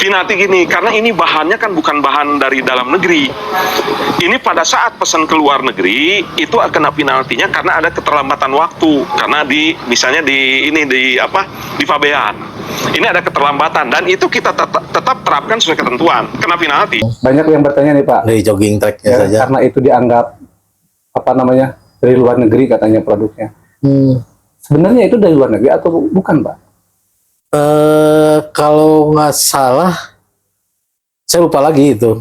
Penalti gini, karena ini bahannya kan bukan bahan dari dalam negeri. Ini pada saat pesan ke luar negeri itu kena penaltinya karena ada keterlambatan waktu. Karena misalnya di Fabean. Ini ada keterlambatan dan itu kita tetap terapkan sesuai ketentuan. Kena penalti. Banyak yang bertanya nih Pak. Dari jogging tracknya Ya, saja. karena itu dianggap dari luar negeri katanya produknya. Sebenarnya itu dari luar negeri atau bukan Pak? Kalau nggak salah, saya lupa lagi itu.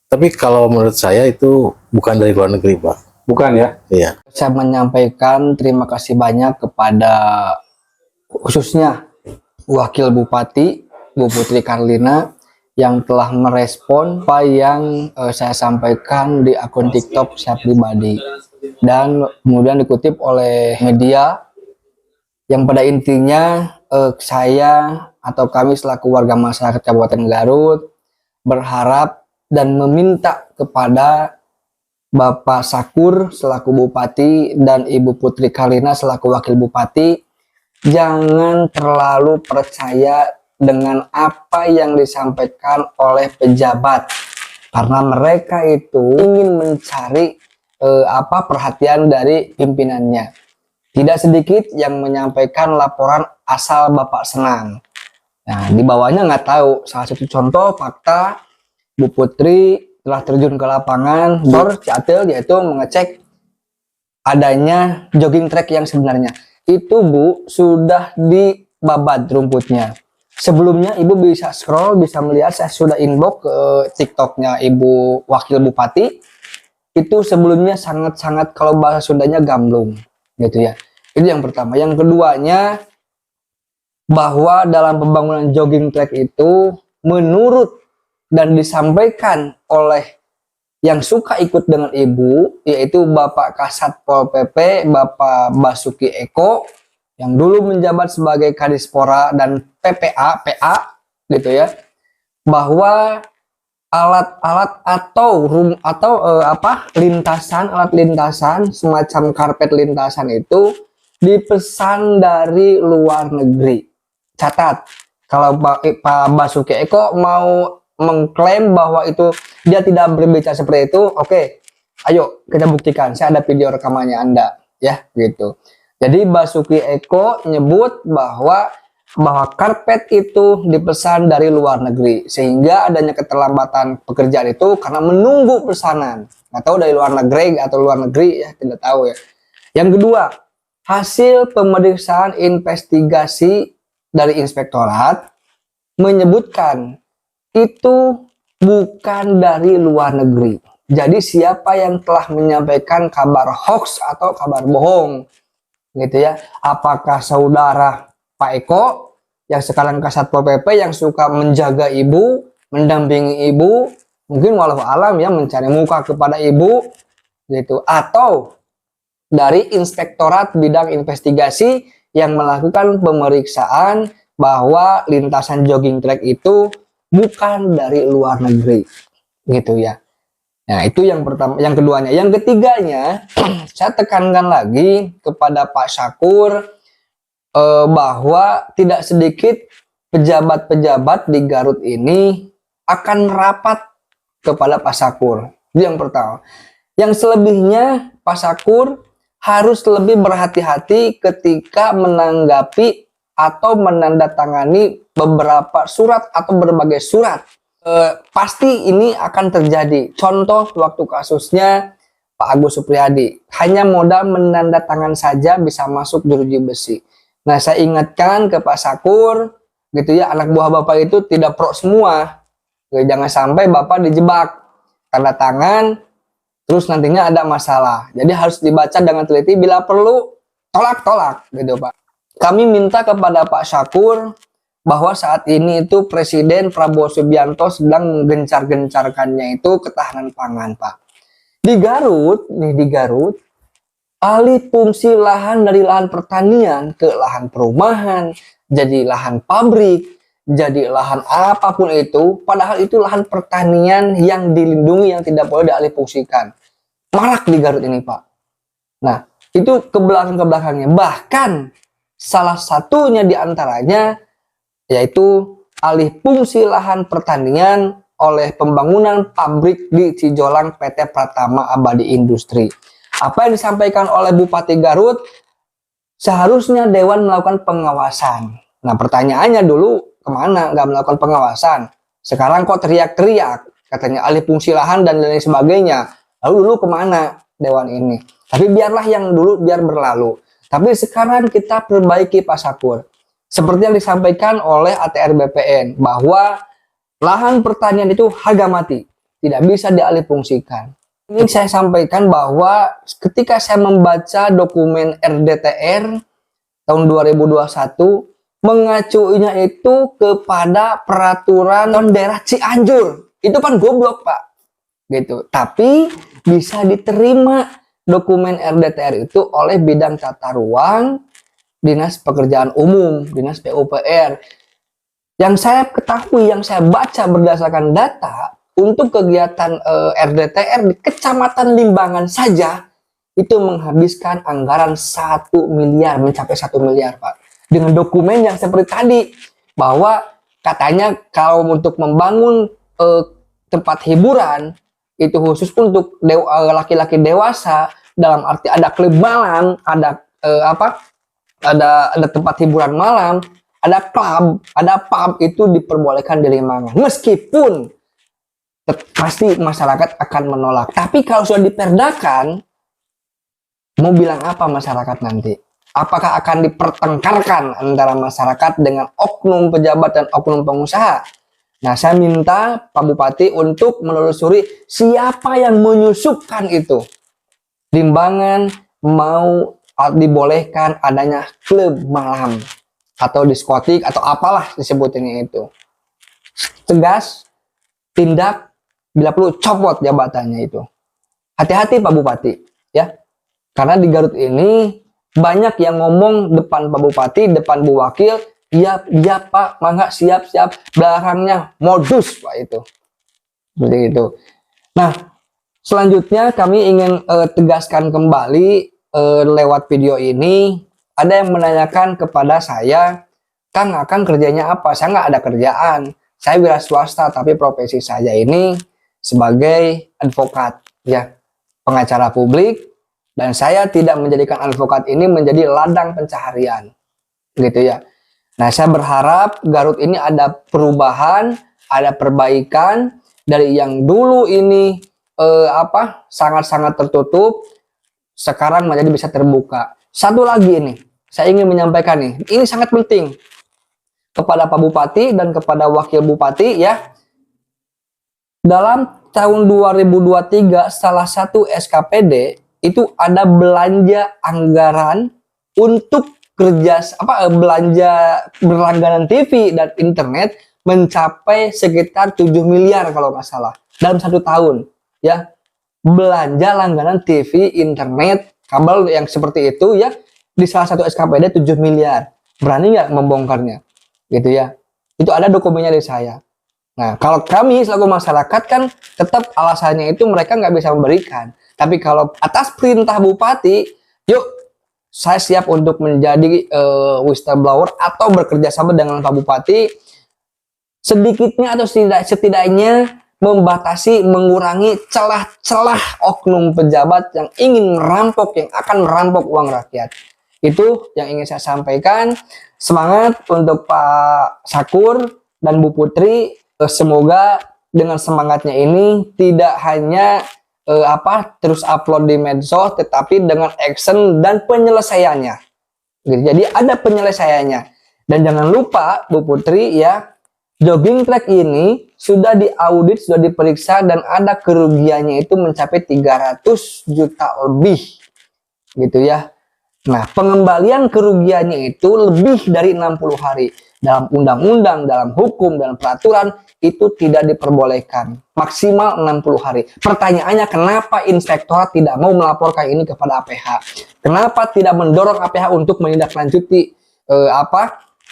Tapi kalau menurut saya itu bukan dari luar negeri, Pak. Bukan ya? Iya. Saya menyampaikan terima kasih banyak kepada khususnya Wakil Bupati Bu Putri Karlina yang telah merespon apa yang saya sampaikan di akun TikTok saya pribadi dan kemudian dikutip oleh media yang pada intinya saya atau kami selaku warga masyarakat Kabupaten Garut berharap dan meminta kepada Bapak Sakur selaku Bupati dan Ibu Putri Karlina selaku Wakil Bupati jangan terlalu percaya dengan apa yang disampaikan oleh pejabat karena mereka itu ingin mencari perhatian dari pimpinannya. Tidak sedikit yang menyampaikan laporan asal Bapak senang. Nah, di bawahnya nggak tahu. Salah satu contoh fakta Bu Putri telah terjun ke lapangan Ciatil yaitu mengecek adanya jogging track yang sebenarnya. Itu Bu sudah dibabat rumputnya. Sebelumnya Ibu bisa scroll, bisa melihat saya sudah inbox ke TikToknya Ibu Wakil Bupati. Itu sebelumnya sangat-sangat kalau bahasa Sundanya gamblung gitu ya. Itu yang pertama. Yang keduanya bahwa dalam pembangunan jogging track itu menurut dan disampaikan oleh yang suka ikut dengan Ibu yaitu Bapak Kasat Pol PP Bapak Basuki Eko yang dulu menjabat sebagai Kadispora dan PA gitu ya, bahwa alat-alat atau alat lintasan semacam karpet lintasan itu dipesan dari luar negeri. Catat, kalau Pak Basuki Eko mau mengklaim bahwa itu dia tidak berbicara seperti itu, oke, ayo kita buktikan, saya ada video rekamannya Anda ya gitu. Jadi Basuki Eko nyebut bahwa karpet itu dipesan dari luar negeri sehingga adanya keterlambatan pekerjaan itu karena menunggu pesanan. Nggak tahu dari luar negeri atau luar negeri ya, tidak tahu ya. Yang kedua, hasil pemeriksaan investigasi dari inspektorat menyebutkan itu bukan dari luar negeri. Jadi siapa yang telah menyampaikan kabar hoax atau kabar bohong gitu ya, apakah saudara Pak Eko yang sekarang Kasat Pol PP yang suka menjaga Ibu, mendampingi Ibu, mungkin walau alam ya mencari muka kepada Ibu gitu, atau dari Inspektorat Bidang Investigasi yang melakukan pemeriksaan bahwa lintasan jogging track itu bukan dari luar negeri gitu ya. Nah, itu yang pertama. Yang keduanya. Yang ketiganya, saya tekankan lagi kepada Pak Sakur bahwa tidak sedikit pejabat-pejabat di Garut ini akan merapat kepada Pak Sakur. Itu yang pertama. Yang selebihnya Pak Sakur harus lebih berhati-hati ketika menanggapi atau menandatangani beberapa surat atau berbagai surat. Pasti ini akan terjadi. Contoh waktu kasusnya Pak Agus Supriyadi, hanya modal menandatangan saja bisa masuk jeruji besi. Nah, saya ingatkan ke Pak Sakur gitu ya, anak buah Bapak itu tidak pro semua. Jangan sampai Bapak dijebak tanda tangan terus nantinya ada masalah. Jadi harus dibaca dengan teliti, bila perlu tolak gitu Pak. Kami minta kepada Pak Sakur bahwa saat ini itu Presiden Prabowo Subianto sedang menggencar-gencarkannya itu ketahanan pangan Pak. Di Garut, alih fungsi lahan dari lahan pertanian ke lahan perumahan, jadi lahan pabrik, jadi lahan apapun itu, padahal itu lahan pertanian yang dilindungi yang tidak boleh dialihfungsikan. Marak di Garut ini Pak. Nah, itu ke belakangnya. Bahkan salah satunya diantaranya yaitu alih fungsi lahan pertanian oleh pembangunan pabrik di Cijolang PT Pratama Abadi Industri. Apa yang disampaikan oleh Bupati Garut, seharusnya Dewan melakukan pengawasan. Nah, pertanyaannya dulu, kemana nggak melakukan pengawasan? Sekarang kok teriak-teriak, katanya alih fungsi lahan dan lain sebagainya. Lalu dulu kemana Dewan ini? Tapi biarlah yang dulu biar berlalu. Tapi sekarang kita perbaiki Pak Sakur. Seperti yang disampaikan oleh ATR BPN, bahwa lahan pertanian itu harga mati, tidak bisa dialih fungsikan. Ini saya sampaikan bahwa ketika saya membaca dokumen RDTR tahun 2021, mengacunya itu kepada peraturan daerah Cianjur. Itu kan goblok, Pak. Gitu. Tapi bisa diterima dokumen RDTR itu oleh bidang tata ruang, Dinas Pekerjaan Umum, Dinas PUPR. Yang saya ketahui, yang saya baca berdasarkan data, untuk kegiatan RDTR di Kecamatan Limbangan saja itu menghabiskan anggaran 1 miliar, mencapai 1 miliar, Pak. Dengan dokumen yang seperti tadi, bahwa katanya kalau untuk membangun tempat hiburan itu khusus untuk laki-laki dewasa, dalam arti ada klub malam, ada ada tempat hiburan malam, ada klub, ada pub, itu diperbolehkan di Limbangan. Meskipun pasti masyarakat akan menolak. Tapi kalau sudah diperdakan, mau bilang apa masyarakat nanti? Apakah akan dipertengkarkan antara masyarakat dengan oknum pejabat dan oknum pengusaha? Nah, saya minta Pak Bupati untuk menelusuri siapa yang menyusupkan itu. Limbangan mau dibolehkan adanya klub malam atau diskotik atau apalah disebutnya itu. Tegas, tindak, bila perlu copot jabatannya itu. Hati-hati Pak Bupati, ya. Karena di Garut ini banyak yang ngomong depan Pak Bupati, depan Bu Wakil, iya Pak, mangga siap, belakangnya modus Pak itu. Seperti itu. Nah, selanjutnya kami ingin tegaskan kembali lewat video ini. Ada yang menanyakan kepada saya, Kang, Akang kerjanya apa? Saya nggak ada kerjaan. Saya wira swasta, tapi profesi saya ini sebagai advokat, ya, pengacara publik, dan saya tidak menjadikan advokat ini menjadi ladang pencaharian, gitu ya. Nah, saya berharap Garut ini ada perubahan, ada perbaikan dari yang dulu ini sangat-sangat tertutup, sekarang menjadi bisa terbuka. Satu lagi ini, saya ingin menyampaikan nih, ini sangat penting kepada Pak Bupati dan kepada Wakil Bupati, ya. Dalam tahun 2023 salah satu SKPD itu ada belanja anggaran untuk belanja berlangganan TV dan internet mencapai sekitar 7 miliar kalau nggak salah dalam 1 tahun, ya. Belanja langganan TV, internet, kabel yang seperti itu, ya, di salah satu SKPD 7 miliar. Berani nggak membongkarnya? Gitu ya. Itu ada dokumennya dari saya. Nah, kalau kami selaku masyarakat kan tetap alasannya itu mereka nggak bisa memberikan. Tapi kalau atas perintah Bupati, yuk saya siap untuk menjadi whistleblower atau bekerja sama dengan Pak Bupati, sedikitnya atau setidaknya membatasi, mengurangi celah-celah oknum pejabat yang ingin merampok, yang akan merampok uang rakyat. Itu yang ingin saya sampaikan. Semangat untuk Pak Sakur dan Bu Putri. Semoga dengan semangatnya ini tidak hanya terus upload di medsos, tetapi dengan action dan penyelesaiannya. Jadi ada penyelesaiannya. Dan jangan lupa Bu Putri, ya, jogging track ini sudah diaudit, sudah diperiksa, dan ada kerugiannya itu mencapai 300 juta lebih, gitu ya. Nah, pengembalian kerugiannya itu lebih dari 60 hari. Dalam undang-undang, dalam hukum, dalam peraturan, itu tidak diperbolehkan. Maksimal 60 hari. Pertanyaannya, kenapa inspektorat tidak mau melaporkan ini kepada APH? Kenapa tidak mendorong APH untuk menindaklanjuti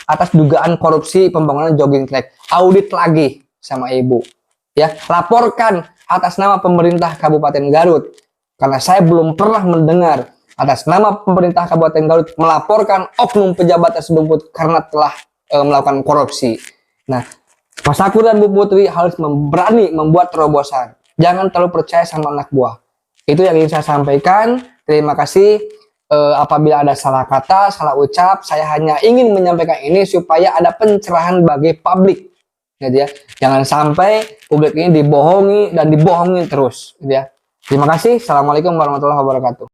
atas dugaan korupsi pembangunan jogging track? Audit lagi sama Ibu. Ya, laporkan atas nama pemerintah Kabupaten Garut. Karena saya belum pernah mendengar atas nama pemerintah Kabupaten Garut melaporkan oknum pejabat tersebut karena telah melakukan korupsi. Nah, Mas Sakur dan Bu Putri harus berani membuat terobosan. Jangan terlalu percaya sama anak buah. Itu yang ingin saya sampaikan. Terima kasih. Apabila ada salah kata, salah ucap, saya hanya ingin menyampaikan ini supaya ada pencerahan bagi publik, gitu ya. Jangan sampai publik ini dibohongi dan dibohongi terus, gitu ya. Terima kasih. Assalamualaikum warahmatullahi wabarakatuh.